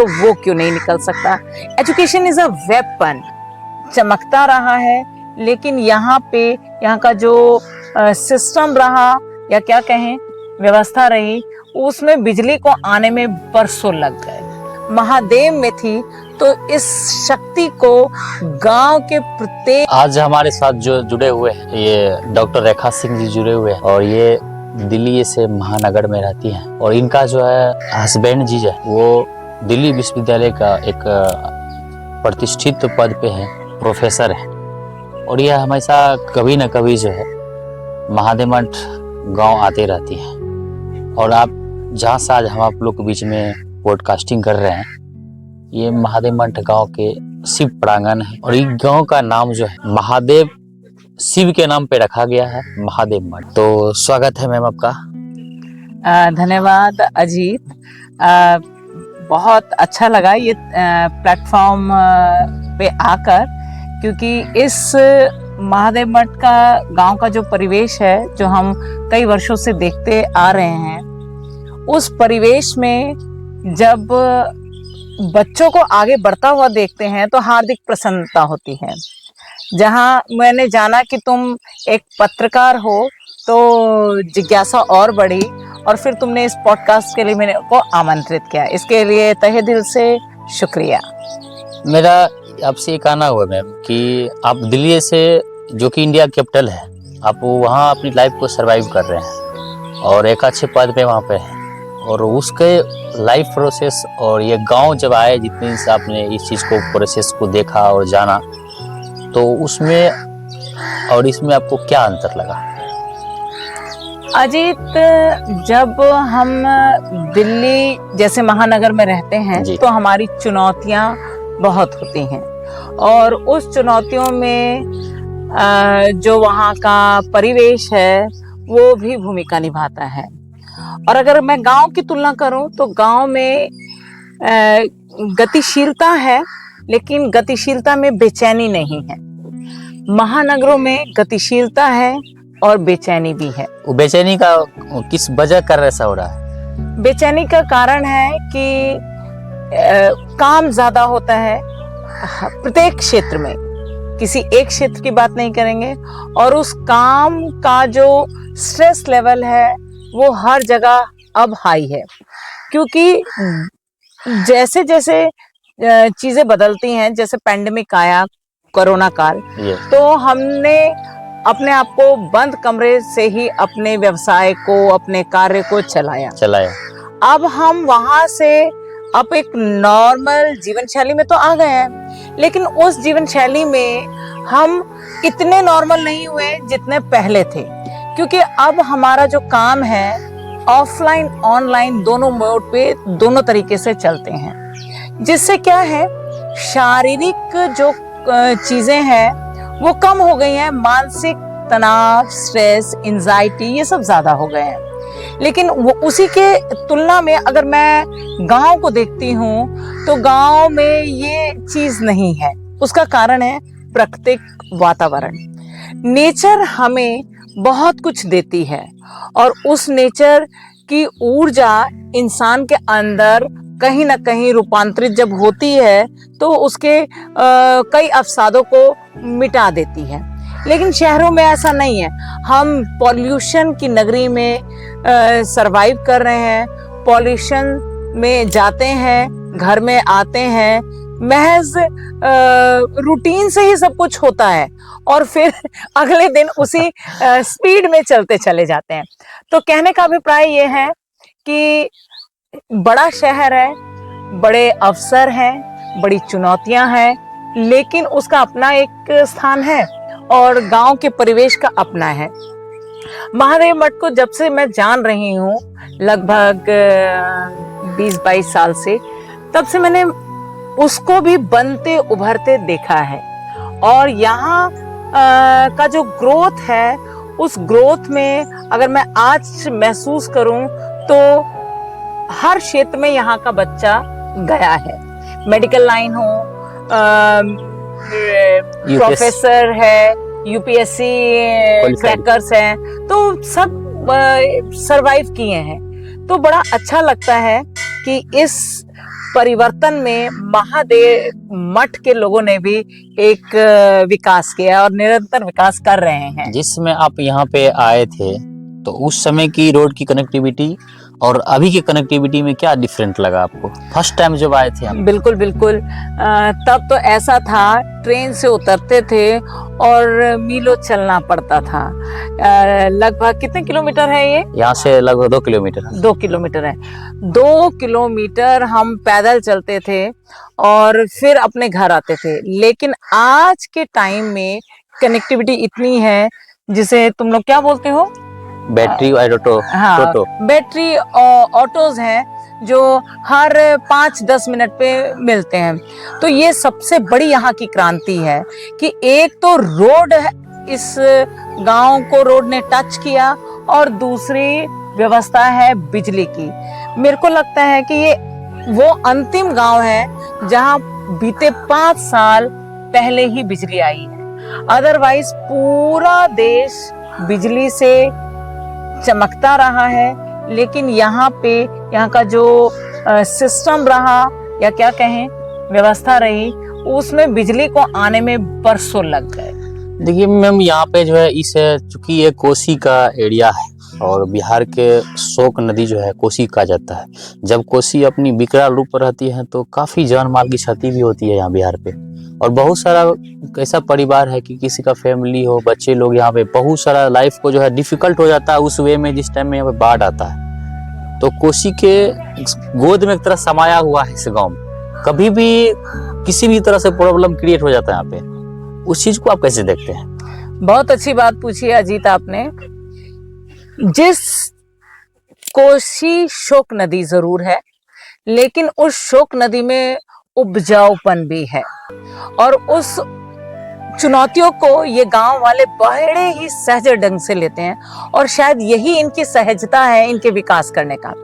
तो वो क्यों नहीं निकल सकता। Education is a weapon. चमकता रहा है, लेकिन यहाँ का जो सिस्टम रहा या क्या कहें व्यवस्था रही, उसमें बिजली को आने में बरसों लग गए। महादेव में थी तो इस शक्ति को गांव के प्रत्येक। आज हमारे साथ जो जुड़े हुए हैं ये डॉक्टर रेखा सिंह जी जुड़े हुए हैं और ये दिल्ली से महानगर में रहती हैं और इनका जो है हस्बैंड जी है वो दिल्ली विश्वविद्यालय का एक प्रतिष्ठित पद पे है, प्रोफेसर है और यह हमेशा कभी न कभी जो है महादेव मठ गांव आते रहती है। और आप जहाँ से आज हम आप लोग के बीच में पॉडकास्टिंग कर रहे हैं, ये महादेव मठ गांव के शिव प्रांगण है और इस गांव का नाम जो है महादेव शिव के नाम पे रखा गया है, महादेव मठ। तो स्वागत है मैम आपका। धन्यवाद अजीत। बहुत अच्छा लगा ये प्लेटफॉर्म पे आकर, क्योंकि इस महादेव मठ का गांव का जो परिवेश है जो हम कई वर्षों से देखते आ रहे हैं, उस परिवेश में जब बच्चों को आगे बढ़ता हुआ देखते हैं तो हार्दिक प्रसन्नता होती है। जहां मैंने जाना कि तुम एक पत्रकार हो तो जिज्ञासा और बढ़ी और फिर तुमने इस पॉडकास्ट के लिए मेरे को आमंत्रित किया, इसके लिए तहे दिल से शुक्रिया। मेरा आपसे ये कहना हुआ मैम कि आप दिल्ली से, जो कि इंडिया कैपिटल है, आप वहाँ अपनी लाइफ को सरवाइव कर रहे हैं और एक अच्छे पद पे वहाँ पे हैं और उसके लाइफ प्रोसेस और ये गांव जब आए, जितने से आपने इस चीज़ को प्रोसेस को देखा और जाना, तो उसमें और इसमें आपको क्या अंतर लगा? अजीत, जब हम दिल्ली जैसे महानगर में रहते हैं तो हमारी चुनौतियां बहुत होती हैं और उस चुनौतियों में जो वहाँ का परिवेश है वो भी भूमिका निभाता है। और अगर मैं गांव की तुलना करूं तो गांव में गतिशीलता है, लेकिन गतिशीलता में बेचैनी नहीं है। महानगरों में गतिशीलता है और बेचैनी भी है। वो बेचैनी का किस वजह कर ऐसा हो रहा है? बेचैनी का कारण है कि काम ज्यादा होता है प्रत्येक क्षेत्र में, किसी एक क्षेत्र की बात नहीं करेंगे, और उस काम का जो स्ट्रेस लेवल है वो हर जगह अब हाई है, क्योंकि जैसे जैसे चीजें बदलती हैं, जैसे पैंडेमिक आया, कोरोना काल, तो हमने अपने आप को बंद कमरे से ही अपने व्यवसाय को, अपने कार्य को चलाया। अब हम वहां से अब एक नॉर्मल जीवन शैली में तो आ गए हैं, लेकिन उस जीवन शैली में हम इतने नॉर्मल नहीं हुए जितने पहले थे, क्योंकि अब हमारा जो काम है ऑफलाइन ऑनलाइन दोनों मोड पे, दोनों तरीके से चलते हैं, जिससे क्या है शारीरिक जो चीजें हैं वो कम हो गई हैं, मानसिक तनाव, स्ट्रेस, एंजाइटी ये सब ज्यादा हो गए हैं। लेकिन वो उसी के तुलना में अगर मैं गांव को देखती हूँ तो गांव में ये चीज नहीं है। उसका कारण है प्राकृतिक वातावरण। नेचर हमें बहुत कुछ देती है और उस नेचर की ऊर्जा इंसान के अंदर कहीं ना कहीं रूपांतरित जब होती है तो उसके कई अवसादों को मिटा देती है। लेकिन शहरों में ऐसा नहीं है। हम पॉल्यूशन की नगरी में सरवाइव कर रहे हैं, पॉल्यूशन में जाते हैं, घर में आते हैं, महज रूटीन से ही सब कुछ होता है और फिर अगले दिन उसी स्पीड में चलते चले जाते हैं। तो कहने का अभिप्राय ये है कि बड़ा शहर है, बड़े अवसर हैं, बड़ी चुनौतियां हैं, लेकिन उसका अपना एक स्थान है और गांव के परिवेश का अपना है। महादेव मठ को जब से मैं जान रही हूँ, लगभग 20-22 साल से, तब से मैंने उसको भी बनते उभरते देखा है। और यहाँ का जो ग्रोथ है, उस ग्रोथ में अगर मैं आज महसूस करूं तो हर क्षेत्र में यहाँ का बच्चा गया है। मेडिकल लाइन हो, प्रोफेसर है, यूपीएससी क्रैकर्स हैं, तो सब सरवाइव किए हैं। तो बड़ा अच्छा लगता है कि इस परिवर्तन में महादेव मठ के लोगों ने भी एक विकास किया और निरंतर विकास कर रहे हैं। जिस समय आप यहाँ पे आए थे तो उस समय की रोड की कनेक्टिविटी और अभी की कनेक्टिविटी में क्या डिफरेंट लगा आपको फर्स्ट टाइम जब आए थे आप? बिल्कुल बिल्कुल। तब तो ऐसा था, ट्रेन से उतरते थे और मीलों चलना पड़ता था। लगभग कितने किलोमीटर है ये? यहाँ से लगभग 2 किलोमीटर है। 2 किलोमीटर है। 2 किलोमीटर हम पैदल चलते थे और फिर अपने घर आते थे। लेकिन आज के टाइम में कनेक्टिविटी इतनी है, जिसे तुम लोग क्या बोलते हो? Battery auto. हाँ, टोटो। बैटरी ऑटोज हैं जो हर 5-10 मिनट पे मिलते हैं। तो ये सबसे बड़ी यहाँ की क्रांति है कि एक तो रोड, इस गांव को रोड ने टच किया, और दूसरी व्यवस्था है बिजली की। मेरे को लगता है कि ये वो अंतिम गांव है जहां बीते 5 साल पहले ही बिजली आई है। अदरवाइज पूरा देश बिजली से चमकता रहा है, लेकिन यहाँ का जो सिस्टम रहा, या क्या कहें, व्यवस्था रही, उसमें बिजली को आने में बरसों लग गए। देखिए मैम, यहाँ पे जो है चूंकि ये कोसी का एरिया है और बिहार के शोक नदी जो है कोसी कहा जाता है। जब कोसी अपनी विकराल रूप पर रहती है तो काफी जान माल की क्षति भी होती है यहाँ बिहार पे। और बहुत सारा ऐसा परिवार है कि किसी का फैमिली हो, बच्चे लोग, यहाँ पे बहुत सारा लाइफ को जो है डिफिकल्ट हो जाता है उस वे में जिस टाइम में यहाँ पे बाढ़ आता है। तो कोसी के गोद में एक तरह समाया हुआ है इस गाँव में। कभी भी किसी भी तरह से प्रॉब्लम क्रिएट हो जाता है यहाँ पे। उस चीज को आप कैसे देखते हैं? बहुत अच्छी बात पूछी है अजीत आपने। जिस कोसी शोक नदी जरूर है, लेकिन उस शोक नदी में उपजाऊपन भी है, और उस चुनौतियों को ये गांव वाले बड़े ही सहज ढंग से लेते हैं, और शायद यही इनकी सहजता है इनके विकास करने का।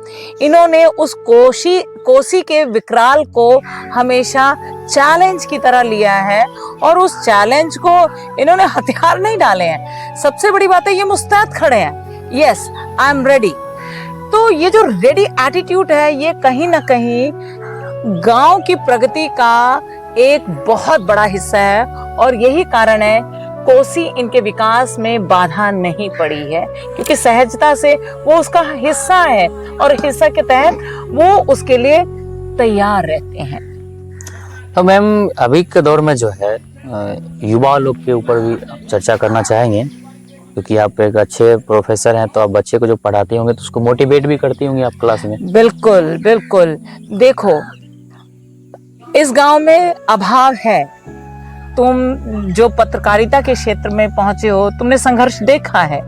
इन्होंने उस कोसी के विकराल को हमेशा चैलेंज की तरह लिया है, और उस चैलेंज को इन्होंने हथियार नहीं डाले हैं। सबसे बड़ी बात है, ये मुस्तैद खड़े हैं, यस आई एम रेडी। तो ये जो रेडी एटीट्यूड है, ये कहीं ना कहीं गांव की प्रगति का एक बहुत बड़ा हिस्सा है, और यही कारण है कोसी इनके विकास में बाधा नहीं पड़ी है, क्योंकि सहजता से वो उसका हिस्सा है, और हिस्सा के तहत वो उसके लिए तैयार रहते हैं। तो मैम, अभी के दौर में जो है युवा लोग के ऊपर भी चर्चा करना चाहेंगे, क्योंकि आप एक अच्छे प्रोफेसर हैं, तो आप बच्चे को जो पढ़ाती होंगे तो उसको मोटिवेट भी करती होंगी आप क्लास में। बिल्कुल बिल्कुल। देखो, इस गांव में अभाव है। तुम जो पत्रकारिता के क्षेत्र में पहुंचे हो, तुमने संघर्ष देखा है,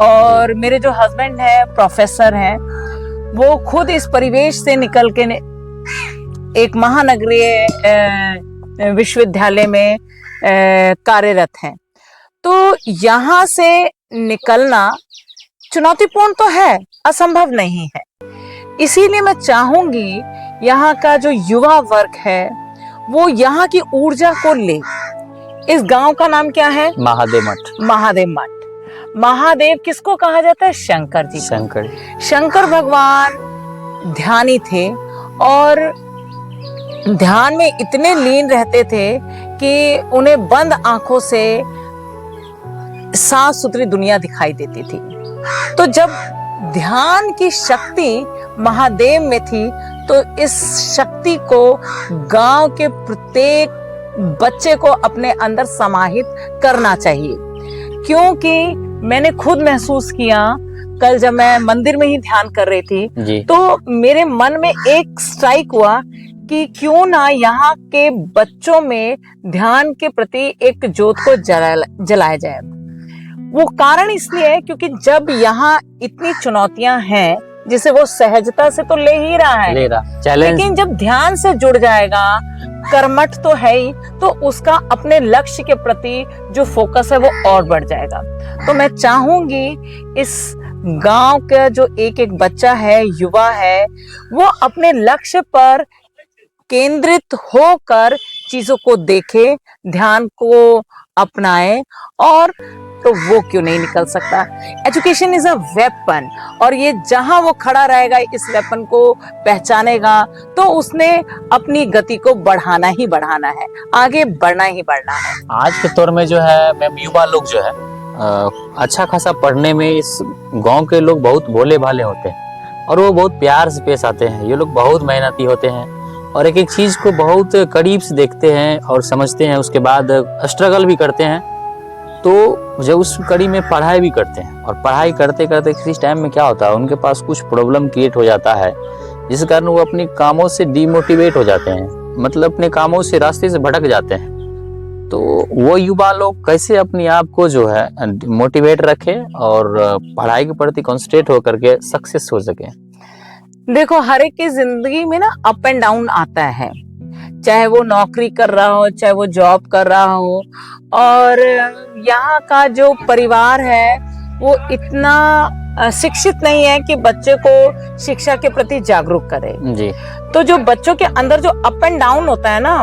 और मेरे जो हस्बैंड है प्रोफेसर हैं, वो खुद इस परिवेश से निकल के एक महानगरीय विश्वविद्यालय में कार्यरत हैं। तो यहाँ से निकलना चुनौतीपूर्ण तो है, असंभव नहीं है। इसीलिए मैं चाहूंगी यहाँ का जो युवा वर्ग है वो यहाँ की ऊर्जा को ले। इस गांव का नाम क्या है? महादेव मठ। महादेव मठ। महादेव किसको कहा जाता है? शंकर जी। शंकर भगवान ध्यानी थे, और ध्यान में इतने लीन रहते थे कि उन्हें बंद आंखों से साफ सुथरी दुनिया दिखाई देती थी। तो जब ध्यान की शक्ति महादेव में थी, तो इस शक्ति को गांव के प्रत्येक बच्चे को अपने अंदर समाहित करना चाहिए। क्योंकि मैंने खुद महसूस किया, कल जब मैं मंदिर में ही ध्यान कर रही थी, तो मेरे मन में एक स्ट्राइक हुआ कि क्यों ना यहाँ के बच्चों में ध्यान के प्रति एक ज्योत को जलाया जाए। वो कारण इसलिए है क्योंकि जब यहाँ इतनी चुनौतियां हैं, जिसे वो सहजता से तो ले ही रहा है, लेकिन जब ध्यान से जुड़ जाएगा, कर्मठ तो है ही, तो उसका अपने लक्ष्य के प्रति जो फोकस है वो और बढ़ जाएगा। तो मैं चाहूंगी इस गांव का जो एक एक बच्चा है, युवा है, वो अपने लक्ष्य पर केंद्रित होकर चीजों को देखे, ध्यान को अपनाए, और तो वो क्यों नहीं निकल सकता? एजुकेशन इज अ वेपन, और ये जहां वो खड़ा रहेगा इस वेपन को पहचानेगा तो उसने अपनी गति को बढ़ाना ही बढ़ाना है, आगे बढ़ना ही बढ़ना है। आज के दौर में जो है मैम युवा लोग जो है अच्छा खासा पढ़ने में, इस गांव के लोग बहुत भोले भाले होते हैं और वो बहुत प्यार से पेश आते हैं। ये लोग बहुत मेहनती होते हैं और एक एक चीज को बहुत करीब से देखते हैं और समझते हैं, उसके बाद स्ट्रगल भी करते हैं। तो जब उस कड़ी में पढ़ाई भी करते हैं और पढ़ाई करते करते किसी टाइम में क्या होता है, उनके पास कुछ प्रॉब्लम क्रिएट हो जाता है जिस कारण वो अपने कामों से डिमोटिवेट हो जाते हैं, मतलब अपने कामों से रास्ते से भटक जाते हैं। तो वो युवा लोग कैसे अपने आप को जो है मोटिवेट रखे और पढ़ाई के प्रति कॉन्सेंट्रेट होकर के सक्सेस हो सके? देखो, हर एक की जिंदगी में ना अप एंड डाउन आता है, चाहे वो नौकरी कर रहा हो, चाहे वो जॉब कर रहा हो, और यहाँ का जो परिवार है वो इतना शिक्षित नहीं है कि बच्चे को शिक्षा के प्रति जागरूक करे जी। तो जो बच्चों के अंदर जो अप एंड डाउन होता है ना,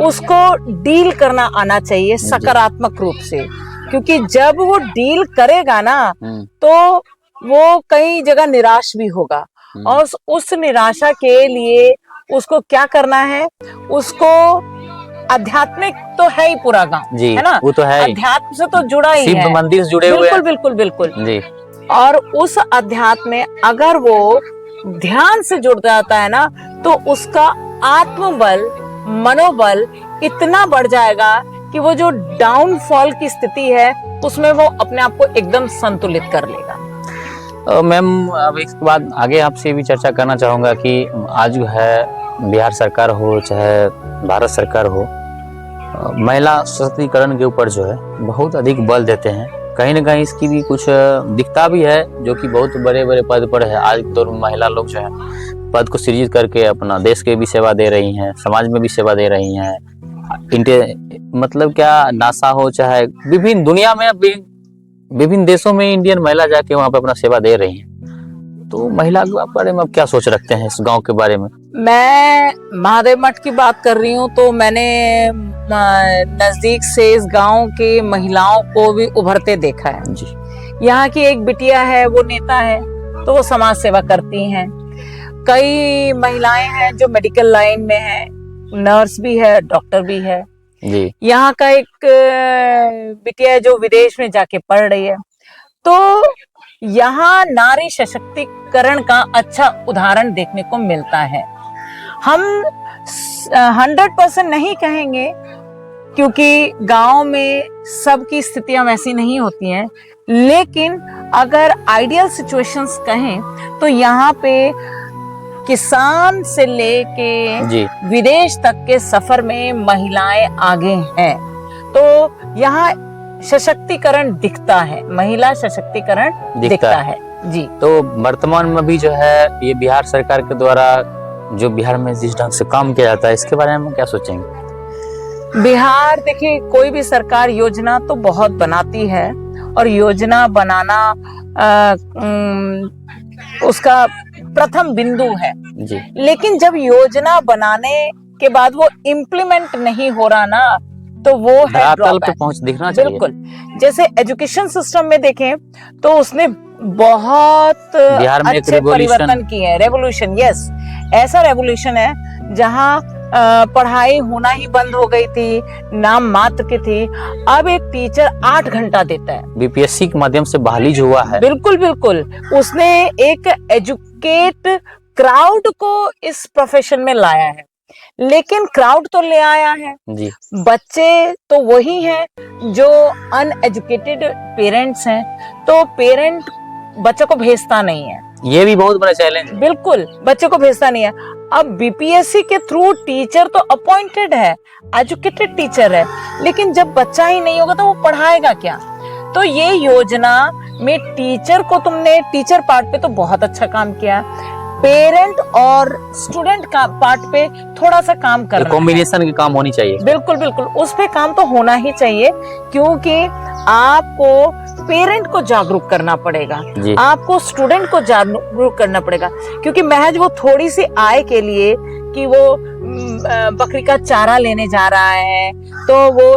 उसको डील करना आना चाहिए सकारात्मक रूप से, क्योंकि जब वो डील करेगा ना तो वो कई जगह निराश भी होगा, और उस निराशा के लिए उसको क्या करना है, उसको आध्यात्मिक तो है ही पूरा गांव, है ना, वो तो है, अध्यात्म से तो जुड़ा ही है, मंदिर से जुड़े हुए हैं। बिल्कुल बिल्कुल जी। और उस अध्यात्म में अगर वो ध्यान से जुड़ जाता है ना तो उसका आत्मबल, मनोबल इतना बढ़ जाएगा कि वो जो डाउनफॉल की स्थिति है उसमें वो अपने आप को एकदम संतुलित कर लेगा। मैम अब इसके बाद आगे आपसे भी चर्चा करना चाहूंगा कि आज जो है बिहार सरकार हो चाहे भारत सरकार हो, महिला सशक्तिकरण के ऊपर जो है बहुत अधिक बल देते हैं। कहीं ना कहीं इसकी भी कुछ दिखता भी है, जो कि बहुत बड़े बड़े पद पर है। आज के दौर में महिला लोग जो है पद को सृजित करके अपना देश के भी सेवा दे रही हैं, समाज में भी सेवा दे रही हैं। मतलब क्या, नासा हो चाहे विभिन्न दुनिया में विभिन्न देशों में इंडियन महिला जाके वहां पे अपना सेवा दे रही हैं। तो महिला के बारे में आप क्या सोच रखते हैं इस गांव के बारे में? मैं महादेव मठ की बात कर रही हूँ, तो मैंने नजदीक से इस गांव की महिलाओं को भी उभरते देखा है जी। यहाँ की एक बिटिया है, वो नेता है, तो वो समाज सेवा करती हैं। कई महिलाएं हैं जो मेडिकल लाइन में है, नर्स भी है, डॉक्टर भी है जी। यहाँ का एक बिटिया है जो विदेश में जाके पढ़ रही है। तो यहाँ नारी सशक्तिकरण का अच्छा उदाहरण देखने को मिलता है। हम 100% नहीं कहेंगे, क्योंकि गांव में सबकी स्थितियां वैसी नहीं होती हैं, लेकिन अगर आइडियल सिचुएशंस कहें तो यहाँ पे किसान से लेके विदेश तक के सफर में महिलाएं आगे हैं। तो यहाँ सशक्तिकरण दिखता है, महिला सशक्तिकरण दिखता है जी। तो वर्तमान में भी जो है ये बिहार सरकार के द्वारा जो बिहार में जिस ढंग से काम किया जाता है, इसके बारे में क्या सोचेंगे? बिहार, देखिए, कोई भी सरकार योजना तो बहुत बनाती है और योजना बनाना उसका प्रथम बिंदु है जी। लेकिन जब योजना बनाने के बाद वो इम्प्लीमेंट नहीं हो रहा ना, तो वो है पे पहुंच दिखना चाहिए। बिल्कुल। जैसे एजुकेशन सिस्टम में देखें तो उसने बहुत अच्छे परिवर्तन किए हैं। रेवोल्यूशन, यस, ऐसा रेवोल्यूशन है जहां पढ़ाई होना ही बंद हो गई थी, नाम मात्र की थी। अब एक टीचर 8 घंटा देता है। बीपीएससी के माध्यम से बहाली जो हुआ है, बिल्कुल बिल्कुल, उसने एक एजुकेट क्राउड को इस प्रोफेशन में लाया है। लेकिन क्राउड तो ले आया है जी, बच्चे तो वही हैं जो अनएजुकेटेड पेरेंट्स हैं, तो पेरेंट बच्चों को भेजता नहीं है। ये भी बहुत बड़ा चैलेंज है। बिल्कुल, बच्चे को भेजता नहीं है। अब बीपीएससी के थ्रू टीचर तो अपॉइंटेड है, एजुकेटेड टीचर है, लेकिन जब बच्चा ही नहीं होगा तो वो पढ़ाएगा क्या? तो ये योजना में टीचर को, तुमने टीचर पार्ट पे तो बहुत अच्छा काम किया, पेरेंट और स्टूडेंट का पार्ट पे थोड़ा सा काम करना है। कॉम्बिनेशन की काम होनी चाहिए। बिल्कुल बिल्कुल, उस पे काम तो होना ही चाहिए, क्योंकि आपको पेरेंट को जागरूक करना पड़ेगा, आपको स्टूडेंट को जागरूक करना पड़ेगा, क्योंकि महज वो थोड़ी सी आय के लिए कि वो बकरी का चारा लेने जा रहा है, तो वो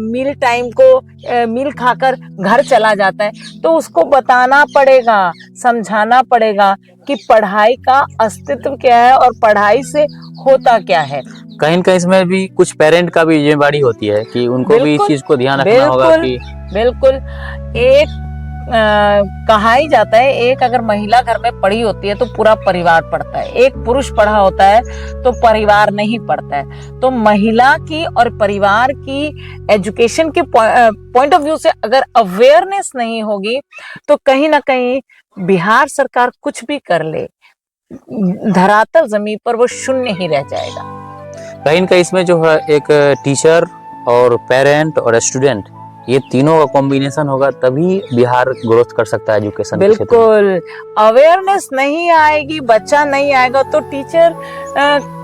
मील टाइम को मील खाकर घर चला जाता है, तो उसको बताना पड़ेगा, समझाना पड़ेगा कि पढ़ाई का अस्तित्व क्या है और पढ़ाई से होता क्या है। कहीं न कहीं इसमें भी कुछ पेरेंट का भी जिम्मेदारी होती है कि उनको भी इस बिल्कुल, चीज को ध्यान रखना होगा कि बिल्कुल। एक कहा ही जाता है, एक अगर महिला घर में पढ़ी होती है तो पूरा परिवार पढ़ता है, एक पुरुष पढ़ा होता है तो परिवार नहीं पढ़ता है। तो महिला की और परिवार की एजुकेशन के पॉइंट ऑफ व्यू से अगर अवेयरनेस नहीं होगी तो कहीं ना कहीं बिहार सरकार कुछ भी कर ले, धरातल जमीन पर वो शून्य ही रह जाएगा। कहीं न कहीं इसमें जो है एक टीचर और पेरेंट और स्टूडेंट, ये तीनों का कॉम्बिनेशन होगा तभी बिहार ग्रोथ कर सकता है एजुकेशन के क्षेत्र में। बिल्कुल, अवेयरनेस नहीं आएगी, बच्चा नहीं आएगा तो टीचर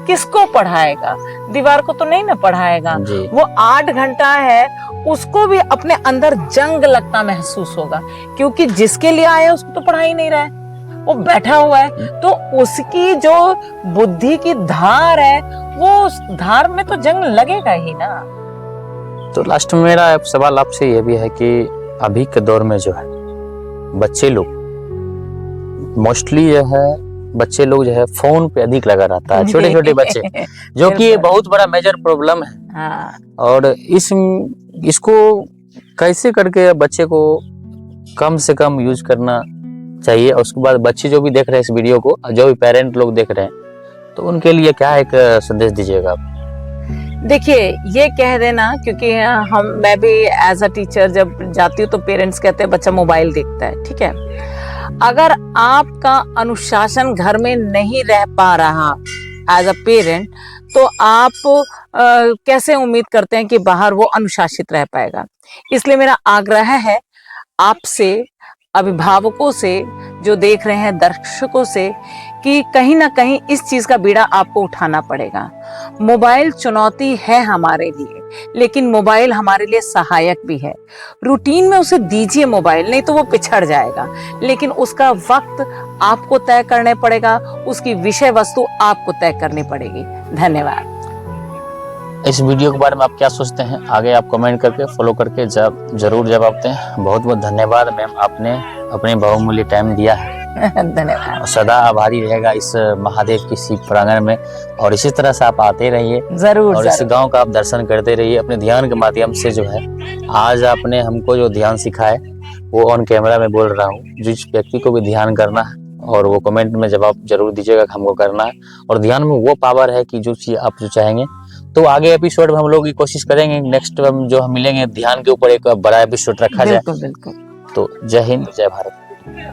किसको पढ़ाएगा? दीवार को तो नहीं ना पढ़ाएगा। जी। वो 8 घंटा है, उसको भी अपने अंदर जंग लगता महसूस होगा, क्योंकि जिसके लिए आया उसको तो पढ़ा ही नहीं रहा है, वो बैठा हुआ है, तो उसकी जो बुद्धि की धार है वो उस धार में तो जंग लगेगा ही ना। तो लास्ट में मेरा सवाल आपसे ये भी है कि अभी के दौर में जो है बच्चे लोग मोस्टली जो है बच्चे लोग जो है फोन पे अधिक लगा रहता है, छोटे छोटे बच्चे, जो कि ये बहुत बड़ा मेजर प्रॉब्लम है। हाँ। और इसको कैसे करके बच्चे को कम से कम यूज करना चाहिए, और उसके बाद बच्चे जो भी देख रहे हैं इस वीडियो को, जो भी पेरेंट लोग देख रहे हैं, तो उनके लिए क्या एक संदेश दीजिएगा आप? देखिए, ये कह देना, क्योंकि मैं भी एज अ टीचर जब जाती हूँ तो पेरेंट्स कहते हैं बच्चा मोबाइल देखता है, ठीक है। अगर आपका अनुशासन घर में नहीं रह पा रहा एज अ पेरेंट, तो आप कैसे उम्मीद करते हैं कि बाहर वो अनुशासित रह पाएगा? इसलिए मेरा आग्रह है आपसे, अभिभावकों से, जो देख रहे हैं दर्शकों से, कि कहीं ना कहीं इस चीज का बीड़ा आपको उठाना पड़ेगा। मोबाइल चुनौती है हमारे लिए, लेकिन मोबाइल हमारे लिए सहायक भी है। रूटीन में उसे दीजिए मोबाइल, नहीं तो वो पिछड़ जाएगा, लेकिन उसका वक्त आपको तय करने पड़ेगा, उसकी विषय वस्तु आपको तय करनी पड़ेगी। धन्यवाद। इस वीडियो के बारे में आप क्या सोचते हैं? आगे आप कमेंट करके, फॉलो करके जरूर जवाब दें। बहुत बहुत धन्यवाद मैम, आपने अपने बहुमूल्य टाइम दिया है। धन्यवाद। सदा आभारी रहेगा इस महादेव की शिव प्रांगण में, और इसी तरह से आप आते रहिए जरूर, और इस गांव का आप दर्शन करते रहिए अपने ध्यान के माध्यम से। जो है आज आपने हमको जो ध्यान सिखाया वो ऑन कैमरा में बोल रहा हूँ, जिस व्यक्ति को भी ध्यान करना है और वो कमेंट में जवाब जरूर दीजिएगा कि हमको करना है। और ध्यान में वो पावर है कि जो चीज आप जो चाहेंगे, तो आगे एपिसोड में हम लोग की कोशिश करेंगे, नेक्स्ट जो हम मिलेंगे ध्यान के ऊपर एक बड़ा एपिसोड रखा जाए। बिल्कुल बिल्कुल। तो जय हिंद, जय भारत।